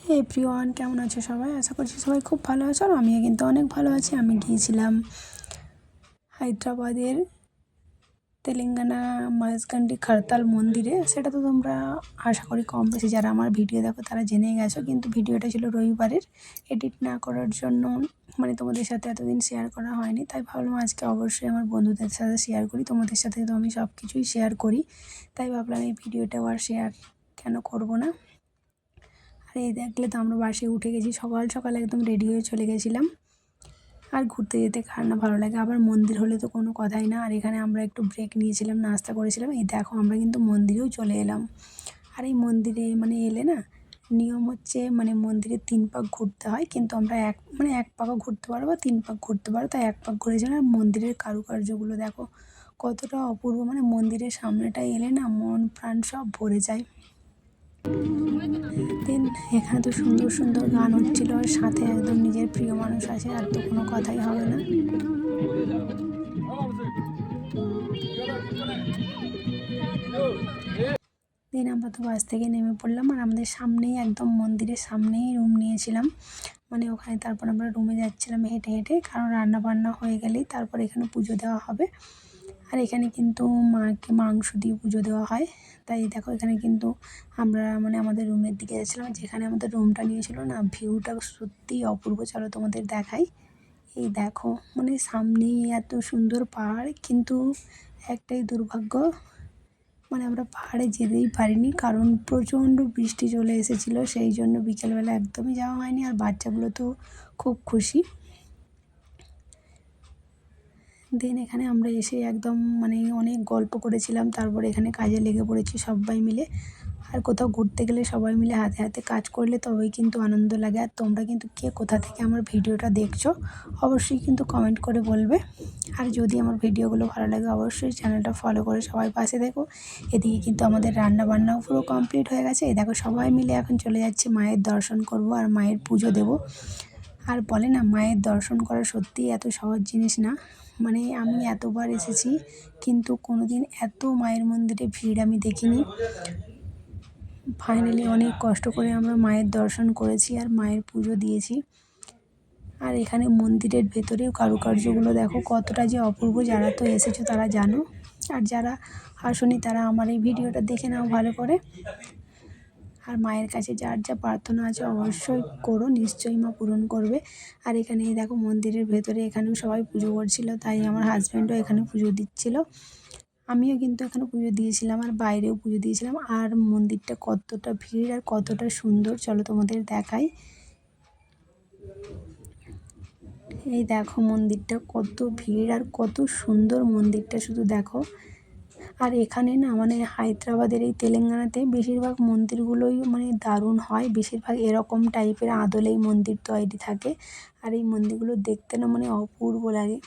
হে everyone, কেমন আছো সবাই? আশা করছি সবাই খুব ভালো আছো। আর আমিও কিন্তু অনেক ভালো আছি। আমি গিয়েছিলাম হায়দ্রাবাদের তেলেঙ্গানা মাঝগান্ডি খারতাল মন্দিরে। সেটা তো তোমরা আশা করি কম বেশি যারা আমার ভিডিও দেখো তারা জেনেই গেছো, কিন্তু ভিডিওটা ছিল রবিবারের। এডিট না করার জন্য তোমাদের সাথে এতদিন শেয়ার করা হয়নি, তাই ভাবলাম আজকে অবশ্যই আমার বন্ধুদের সাথে শেয়ার করি। তোমাদের সাথে তো আমি সব কিছুই শেয়ার করি, তাই ভাবলাম এই ভিডিওটাও আর শেয়ার কেন করব না। আর এই দেখলে তো আমরা বাসে উঠে গেছি, সকাল সকাল একদম রেডি হয়ে চলে গেছিলাম। আর ঘুরতে যেতে কার না ভালো লাগে, আবার মন্দির হলে তো কোনো কথাই না। আর এখানে আমরা একটু ব্রেক নিয়েছিলাম, নাস্তা করেছিলাম। এই দেখো আমরা কিন্তু মন্দিরেও চলে এলাম। আর এই মন্দিরে এলে না, নিয়ম হচ্ছে মন্দিরে 3 পাক ঘুরতে হয়, কিন্তু আমরা এক পাকও ঘুরতে পারো বা 3 পাক ঘুরতে পারো, তাই 1 পাক ঘুরেছিলাম। আর মন্দিরের কারুকার্যগুলো দেখো কতটা অপূর্ব, মন্দিরের সামনেটায় এলে না মন প্রাণ সব ভরে যায়। দেন এখানে তো সুন্দর সুন্দর গান হচ্ছিল, আর সাথে একদম নিজের প্রিয় মানুষ আছে, আর তো কোনো কথাই হবে না। দেন আমরা তো বাস থেকে নেমে পড়লাম, আর আমাদের সামনেই একদম মন্দিরের সামনেই রুম নিয়েছিলাম। ওখানে তারপর আমরা রুমে যাচ্ছিলাম হেঁটে হেঁটে, কারণ রান্না বান্না হয়ে গেলেই তারপর এখানে পুজো দেওয়া হবে। আর এখানে কিন্তু মাকে মাংস দিয়ে পুজো দেওয়া হয়। তাই দেখো এখানে কিন্তু আমরা আমাদের রুমের দিকে যাচ্ছিলাম, যেখানে আমাদের রুমটা নিয়েছিল না, ভিউটা সত্যিই অপূর্ব। চলো তোমাদের দেখাই। এই দেখো সামনেই এত সুন্দর পাহাড়, কিন্তু একটাই দুর্ভাগ্য, আমরা পাহাড়ে যেতেই পারিনি, কারণ প্রচণ্ড বৃষ্টি চলে এসেছিলো। সেই জন্য বিকেলবেলা একদমই যাওয়া হয়নি। আর বাচ্চাগুলো তো খুব খুশি। দেন এখানে আমরা এসে একদম অনেক গল্প করেছিলাম, তারপরে এখানে কাজে লেগে পড়েছি সবাই মিলে। আর কোথাও ঘুরতে গেলে সবাই মিলে হাতে হাতে কাজ করলে তবেই কিন্তু আনন্দ লাগে। আর তোমরা কিন্তু কে কোথা থেকে আমার ভিডিওটা দেখছো অবশ্যই কিন্তু কমেন্ট করে বলবে। আর যদি আমার ভিডিওগুলো ভালো লাগে অবশ্যই চ্যানেলটা ফলো করে সবাই পাশে দেখো। এদিকে কিন্তু আমাদের রান্না বান্নাও পুরো কমপ্লিট হয়ে গেছে। এই দেখো সবাই মিলে এখন চলে যাচ্ছি মায়ের দর্শন করব আর মায়ের পুজো দেব। আর বলে না, মায়ের দর্শন করা সত্যিই এত সহজ জিনিস না। আমি এতবার এসেছি, কিন্তু কোনোদিন এত মায়ের মন্দিরে ভিড় আমি দেখিনি। ফাইনালি অনেক কষ্ট করে আমরা মায়ের দর্শন করেছি আর মায়ের পুজো দিয়েছি। আর এখানে মন্দিরের ভেতরেও কারুকার্যগুলো দেখো কতটা যে অপূর্ব। যারা তো এসেছো তারা জানো, আর যারা আসেনি তারা আমার এই ভিডিওটা দেখে নাও ভালো করে। আর মায়ের কাছে যার যা প্রার্থনা আছে অবশ্যই করো, নিশ্চয়ই মা পূরণ করবে। আর এখানে দেখো মন্দিরের ভেতরে এখানেও সবাই পুজো করছিল, তাই আমার হাজব্যান্ডও এখানে পুজো দিচ্ছিল। আমিও কিন্তু এখানে পুজো দিয়েছিলাম, আর বাইরেও পুজো দিয়েছিলাম। আর মন্দিরটা কতটা ভিড় আর কতটা সুন্দর চলো তোমাদের দেখাই। এই দেখো মন্দিরটা কত ভিড় আর কত সুন্দর মন্দিরটা, শুধু দেখো। আর এখানে না হায়দ্রাবাদের এই তেলেঙ্গানাতে বেশিরভাগ মন্দিরগুলোই দারুণ হয়। বেশিরভাগ এরকম টাইপের আদলেই মন্দির তৈরি থাকে। আর এই মন্দিরগুলো দেখতে না অপূর্ব লাগে।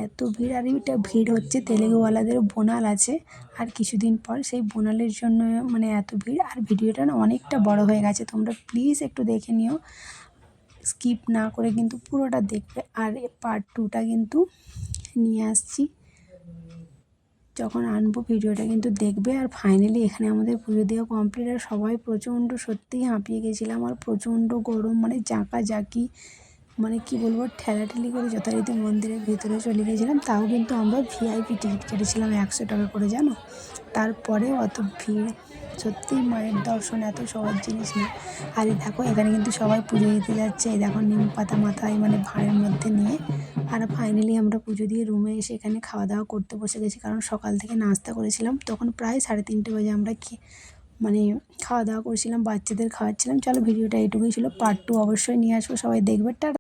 এত ভিড়। আর এটা ভিড় হচ্ছে তেলেগুওয়ালাদের বোনাল আছে, আর কিছুদিন পর সেই বোনালের জন্য এত ভিড়। আর ভিডিওটা না অনেকটা বড় হয়ে গেছে, তোমরা প্লিজ একটু দেখে নিও, স্কিপ না করে কিন্তু পুরোটা দেখবে। আর পার্ট 2টা কিন্তু নিয়ে আসছি, যখন আনবো ভিডিওটা কিন্তু দেখবে। আর ফাইনালি এখানে আমাদের পুজো দেওয়া কমপ্লিট। আর সবাই প্রচণ্ড সত্যিই হাঁপিয়ে গেছিলাম, আর প্রচণ্ড গরম, জাঁকাজাঁকি কি বলবো, ঠেলাঠেলি করে যথারীতি মন্দিরের ভেতরে চলে গেছিলাম। তাও কিন্তু আমরা ভিআইপি টিকিট কেটেছিলাম 100 টাকা করে, জানো। তারপরেও অত ভিড়, সত্যিই মায়ের দর্শন এত সহজ জিনিস না। আর এই দেখো এখানে কিন্তু সবাই পুজো দিতে যাচ্ছে। এই দেখো নিম পাতা মাথায় ভাঁড়ের মধ্যে নিয়ে। আর ফাইনালি আমরা পুজো দিয়ে রুমে এসে এখানে খাওয়া দাওয়া করতে বসে গেছি, কারণ সকাল থেকে নাস্তা করেছিলাম। তখন প্রায় 3:30 বাজে আমরা খাওয়া দাওয়া করছিলাম, বাচ্চাদের খাওয়াচ্ছিলাম। চলো ভিডিওটা এইটুকুই ছিল। পার্ট 2 অবশ্যই নিয়ে আসবো, সবাই দেখবে। টাটা।